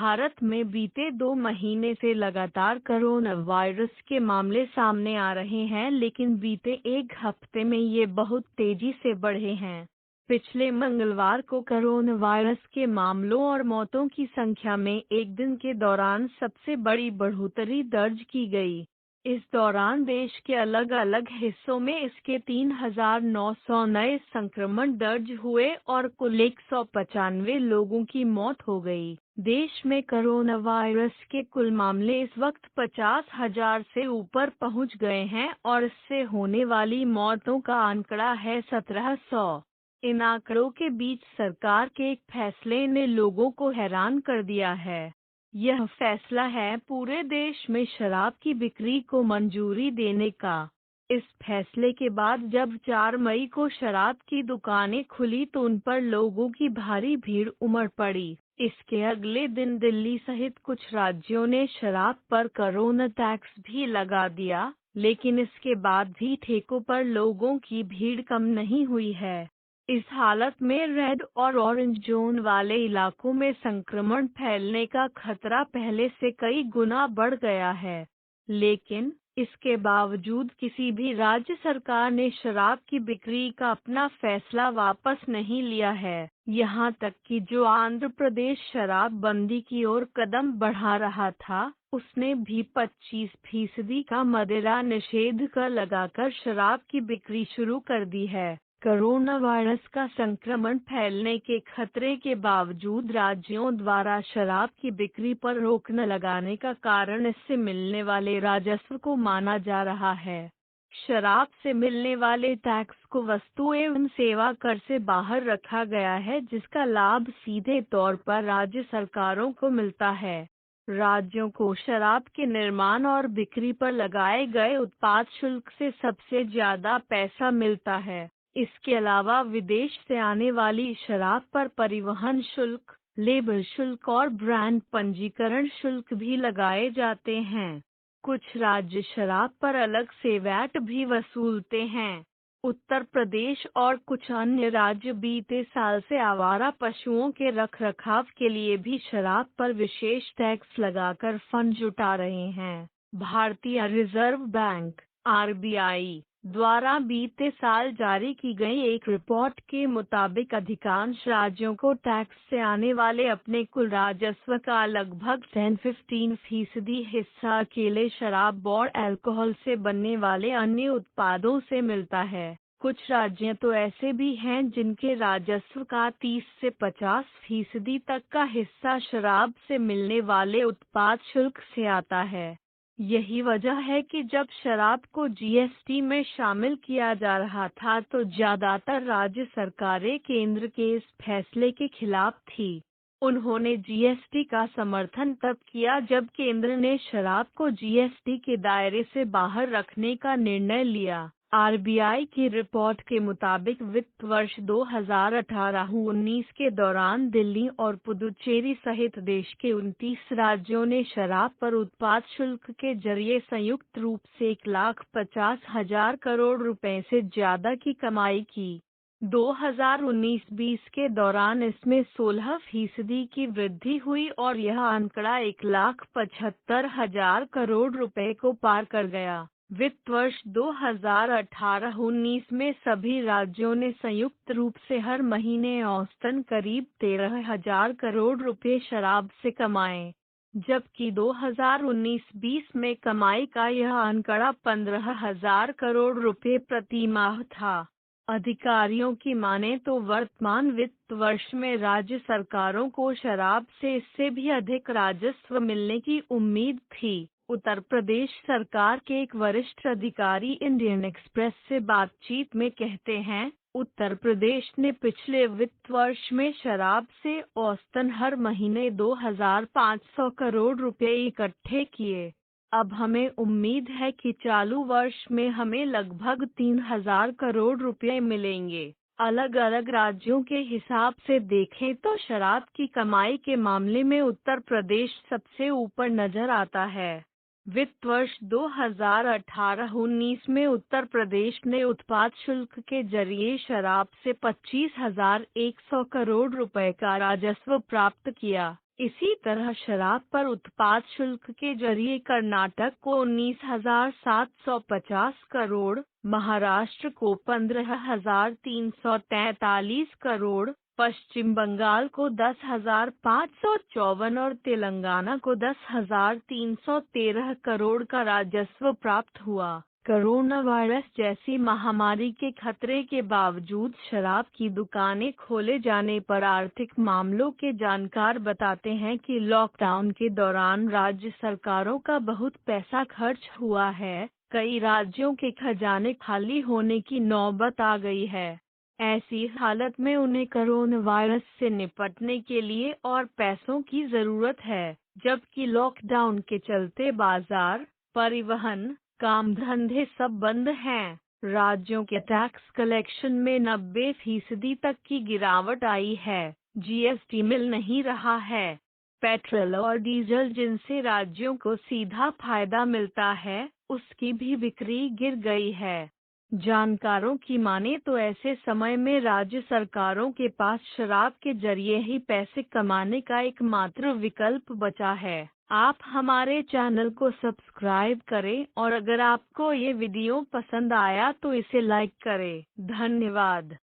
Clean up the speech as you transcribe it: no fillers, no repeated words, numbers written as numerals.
भारत में बीते 2 महीने से लगातार कोरोना वायरस के मामले सामने आ रहे हैं, लेकिन बीते एक हफ्ते में ये बहुत तेजी से बढ़े हैं। पिछले मंगलवार को कोरोना वायरस के मामलों और मौतों की संख्या में एक दिन के दौरान सबसे बड़ी बढ़ोतरी दर्ज की गई। इस दौरान देश के अलग अलग हिस्सों में इसके 3,900 नए संक्रमण दर्ज हुए और कुल 195 लोगों की मौत हो गई। देश में कोरोना वायरस के कुल मामले इस वक्त 50,000 से ऊपर पहुंच गए हैं और इससे होने वाली मौतों का आंकड़ा है 1,700। इन आंकड़ों के बीच सरकार के एक फैसले ने लोगों को हैरान कर दिया है। यह फैसला है पूरे देश में शराब की बिक्री को मंजूरी देने का। इस फैसले के बाद जब 4 मई को शराब की दुकानें खुली तो उन पर लोगों की भारी भीड़ उमड़ पड़ी। इसके अगले दिन दिल्ली सहित कुछ राज्यों ने शराब पर कोरोना टैक्स भी लगा दिया, लेकिन इसके बाद भी ठेकों पर लोगों की भीड़ कम नहीं हुई है। इस हालत में रेड और ऑरेंज जोन वाले इलाकों में संक्रमण फैलने का खतरा पहले से कई गुना बढ़ गया है। लेकिन इसके बावजूद किसी भी राज्य सरकार ने शराब की बिक्री का अपना फैसला वापस नहीं लिया है। यहाँ तक कि जो आंध्र प्रदेश शराबबंदी की ओर कदम बढ़ा रहा था, उसने भी 25% का मदिरा निषेध कर लगाकर शराब की बिक्री शुरू कर दी है। कोरोना वायरस का संक्रमण फैलने के खतरे के बावजूद राज्यों द्वारा शराब की बिक्री पर रोक न लगाने का कारण इससे मिलने वाले राजस्व को माना जा रहा है। शराब से मिलने वाले टैक्स को वस्तु एवं सेवा कर से बाहर रखा गया है, जिसका लाभ सीधे तौर पर राज्य सरकारों को मिलता है। राज्यों को शराब के निर्माण और बिक्री पर लगाए गए उत्पाद शुल्क से सबसे ज्यादा पैसा मिलता है। इसके अलावा विदेश से आने वाली शराब पर परिवहन शुल्क, लेबर शुल्क और ब्रांड पंजीकरण शुल्क भी लगाए जाते हैं। कुछ राज्य शराब पर अलग से वैट भी वसूलते हैं। उत्तर प्रदेश और कुछ अन्य राज्य बीते साल से आवारा पशुओं के रखरखाव के लिए भी शराब पर विशेष टैक्स लगाकर फंड जुटा रहे हैं। भारतीय रिजर्व बैंक (आरबीआई) द्वारा बीते साल जारी की गई एक रिपोर्ट के मुताबिक अधिकांश राज्यों को टैक्स से आने वाले अपने कुल राजस्व का लगभग 10-15% हिस्सा अकेले शराब और अल्कोहल से बनने वाले अन्य उत्पादों से मिलता है। कुछ राज्य तो ऐसे भी हैं जिनके राजस्व का 30 से 50% तक का हिस्सा शराब से मिलने वाले उत्पाद शुल्क से आता है। यही वजह है कि जब शराब को जीएसटी में शामिल किया जा रहा था तो ज्यादातर राज्य सरकारें केंद्र के इस फैसले के खिलाफ थी। उन्होंने जीएसटी का समर्थन तब किया जब केंद्र ने शराब को जीएसटी के दायरे से बाहर रखने का निर्णय लिया। आरबीआई की रिपोर्ट के मुताबिक वित्त वर्ष 2018-19 के दौरान दिल्ली और पुदुचेरी सहित देश के 29 राज्यों ने शराब पर उत्पाद शुल्क के जरिए संयुक्त रूप से 1,50,000 करोड़ रुपए से ज्यादा की कमाई की। 2019-20 के दौरान इसमें 16% की वृद्धि हुई और यह आंकड़ा 1,75,000 करोड़ रुपए को पार कर गया। वित्त वर्ष 2018-19 में सभी राज्यों ने संयुक्त रूप से हर महीने औसतन करीब 13,000 करोड़ रुपए शराब से कमाए, जबकि 2019-20 में कमाई का यह आंकड़ा 15,000 करोड़ रुपए प्रति माह था। अधिकारियों की माने तो वर्तमान वित्त वर्ष में राज्य सरकारों को शराब से इससे भी अधिक राजस्व मिलने की उम्मीद थी। उत्तर प्रदेश सरकार के एक वरिष्ठ अधिकारी इंडियन एक्सप्रेस से बातचीत में कहते हैं, उत्तर प्रदेश ने पिछले वित्त वर्ष में शराब से औसतन हर महीने 2,500 करोड़ रुपए इकट्ठे किए। अब हमें उम्मीद है कि चालू वर्ष में हमें लगभग 3,000 करोड़ रुपए मिलेंगे। अलग अलग राज्यों के हिसाब से देखें तो शराब की कमाई के मामले में उत्तर प्रदेश सबसे ऊपर नजर आता है। वित्त वर्ष 2018-19 में उत्तर प्रदेश ने उत्पाद शुल्क के जरिए शराब से 25,100 करोड़ रुपए का राजस्व प्राप्त किया। इसी तरह शराब पर उत्पाद शुल्क के जरिए कर्नाटक को 19,750 करोड़, महाराष्ट्र को 15,343 करोड़, पश्चिम बंगाल को 10,554 और तेलंगाना को 10,313 करोड़ का राजस्व प्राप्त हुआ। कोरोना वायरस जैसी महामारी के खतरे के बावजूद शराब की दुकानें खोले जाने पर आर्थिक मामलों के जानकार बताते हैं कि लॉकडाउन के दौरान राज्य सरकारों का बहुत पैसा खर्च हुआ है। कई राज्यों के खजाने खाली होने की नौबत आ गई है। ऐसी हालत में उन्हें कोरोना वायरस से निपटने के लिए और पैसों की जरूरत है, जबकि लॉकडाउन के चलते बाजार, परिवहन, काम धंधे सब बंद हैं। राज्यों के टैक्स कलेक्शन में 90% तक की गिरावट आई है। जीएसटी मिल नहीं रहा है। पेट्रोल और डीजल जिनसे राज्यों को सीधा फायदा मिलता है, उसकी भी बिक्री गिर गई है। जानकारों की माने तो ऐसे समय में राज्य सरकारों के पास शराब के जरिए ही पैसे कमाने का एकमात्र विकल्प बचा है। आप हमारे चैनल को सब्सक्राइब करें और अगर आपको ये वीडियो पसंद आया तो इसे लाइक करें। धन्यवाद।